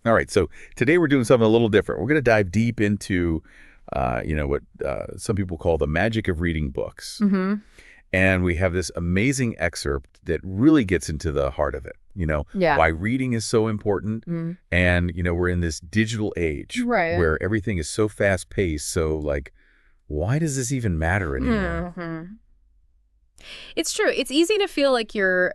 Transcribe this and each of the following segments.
All right, so today we're doing something a little different. We're going to dive deep into, what some people call the magic of reading books. Hmm. And we have this amazing excerpt that really gets into the heart of it, Yeah. why reading is so important. Mm. And, we're in this digital age Right. where everything is so fast-paced. So, like, why does this even matter anymore? Hmm. It's true. It's easy to feel like you're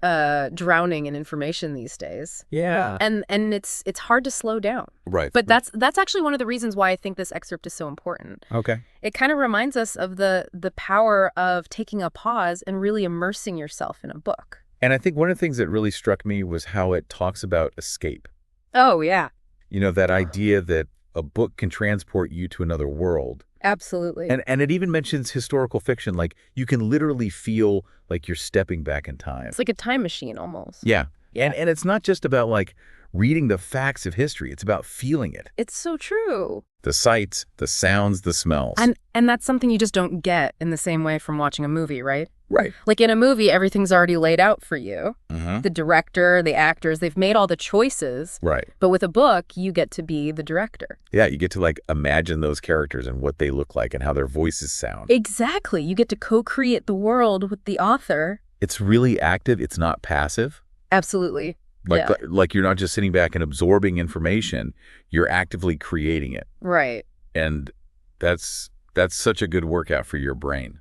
drowning in information these days. Yeah. And it's hard to slow down. Right. But that's actually one of the reasons why I think this excerpt is so important. Okay. It kind of reminds us of the power of taking a pause and really immersing yourself in a book. And I think one of the things that really struck me was how it talks about escape. Oh, yeah. That idea that a book can transport you to another world. Absolutely. And it even mentions historical fiction, like you can literally feel like you're stepping back in time. It's like a time machine almost. Yeah. And it's not just about like reading the facts of history. It's about feeling it. It's so true. The sights, the sounds, the smells. And that's something you just don't get in the same way from watching a movie, right? Right. Like in a movie, everything's already laid out for you. Uh-huh. The director, the actors, they've made all the choices. Right. But with a book, you get to be the director. Yeah, you get to like imagine those characters and what they look like and how their voices sound. Exactly. You get to co-create the world with the author. It's really active. It's not passive. Absolutely. Like, Yeah. like you're not just sitting back and absorbing information. You're actively creating it. Right. And that's such a good workout for your brain.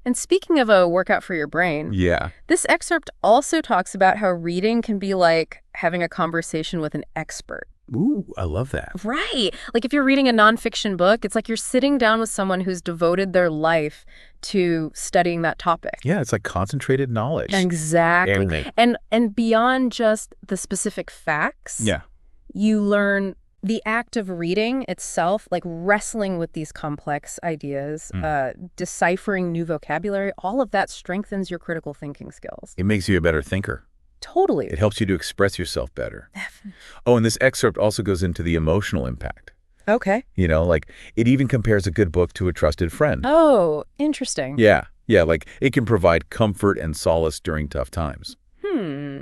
And speaking of a workout for your brain, Yeah. this excerpt also talks about how reading can be like having a conversation with an expert. Ooh, I love that. Right. Like if you're reading a nonfiction book, it's like you're sitting down with someone who's devoted their life to studying that topic. Yeah, it's like concentrated knowledge. Exactly. Everything. And beyond just the specific facts, Yeah. you learn the act of reading itself, like wrestling with these complex ideas, deciphering new vocabulary, all of that strengthens your critical thinking skills. It makes you a better thinker. Totally. It helps you to express yourself better. Oh, and this excerpt also goes into the emotional impact. Okay. Like it even compares a good book to a trusted friend. Oh, interesting. Yeah. Yeah, like it can provide comfort and solace during tough times.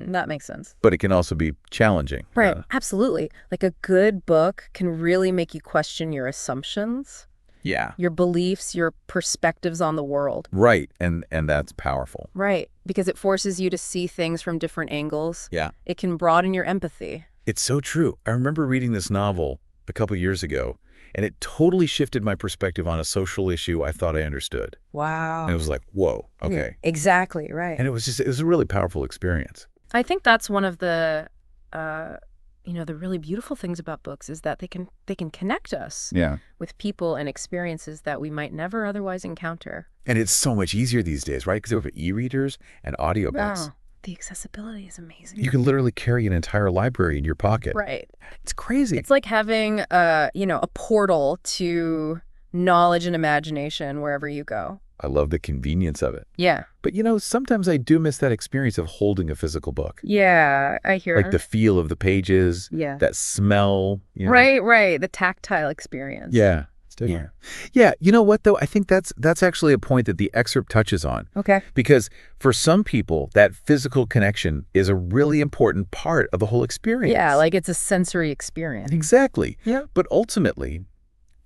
That makes sense. But it can also be challenging. Right. Absolutely. Like a good book can really make you question your assumptions, Yeah. your beliefs, your perspectives on the world. Right. And that's powerful. Right. Because it forces you to see things from different angles. Yeah. It can broaden your empathy. It's so true. I remember reading this novel a couple years ago, and it totally shifted my perspective on a social issue I thought I understood. Wow. And it was like, whoa, okay. Exactly. Right. And it was a really powerful experience. I think that's one of the the really beautiful things about books is that they can connect us Yeah. with people and experiences that we might never otherwise encounter. And it's so much easier these days, right? Because we have e-readers and audiobooks. Wow. The accessibility is amazing. You can literally carry an entire library in your pocket. Right. It's crazy. It's like having a portal to knowledge and imagination wherever you go. I love the convenience of it. Yeah. But sometimes I do miss that experience of holding a physical book. Yeah, I hear. Like the feel of the pages, Yeah. that smell. Right. The tactile experience. Yeah. It's different. Yeah. You know what, though? I think that's actually a point that the excerpt touches on. Okay. Because for some people, that physical connection is a really important part of the whole experience. Yeah, like it's a sensory experience. Exactly. Yeah. But ultimately,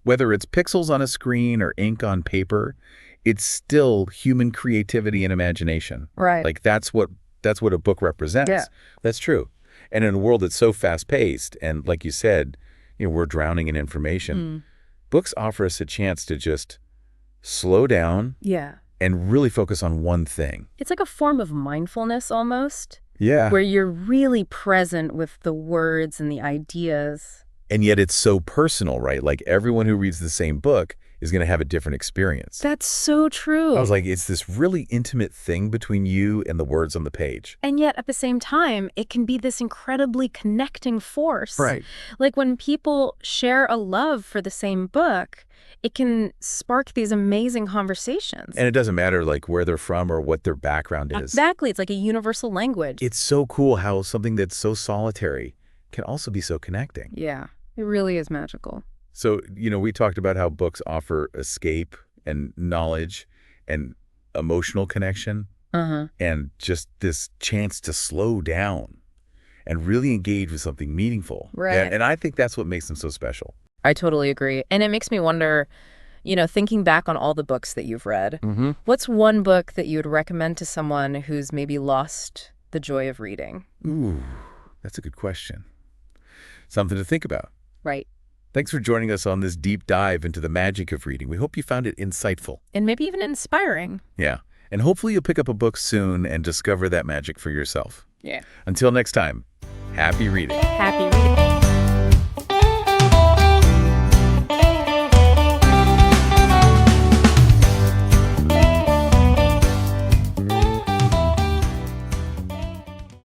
whether it's pixels on a screen or ink on paper, it's still human creativity and imagination. Right. Like that's what a book represents. Yeah. That's true. And in a world that's so fast-paced, and like you said, we're drowning in information, books offer us a chance to just slow down Yeah. and really focus on one thing. It's like a form of mindfulness almost, Yeah. where you're really present with the words and the ideas. And yet it's so personal, right? Like everyone who reads the same book is going to have a different experience. That's so true. I was like, it's this really intimate thing between you and the words on the page. And yet at the same time, it can be this incredibly connecting force. Right. Like when people share a love for the same book, it can spark these amazing conversations. And it doesn't matter like where they're from or what their background is. Exactly. It's like a universal language. It's so cool how something that's so solitary can also be so connecting. Yeah, it really is magical. So, we talked about how books offer escape and knowledge and emotional connection and just this chance to slow down and really engage with something meaningful. Right. And I think that's what makes them so special. I totally agree. And it makes me wonder, thinking back on all the books that you've read, what's one book that you would recommend to someone who's maybe lost the joy of reading? Ooh, that's a good question. Something to think about. Right. Thanks for joining us on this deep dive into the magic of reading. We hope you found it insightful. And maybe even inspiring. Yeah. And hopefully you'll pick up a book soon and discover that magic for yourself. Yeah. Until next time, happy reading. Happy reading.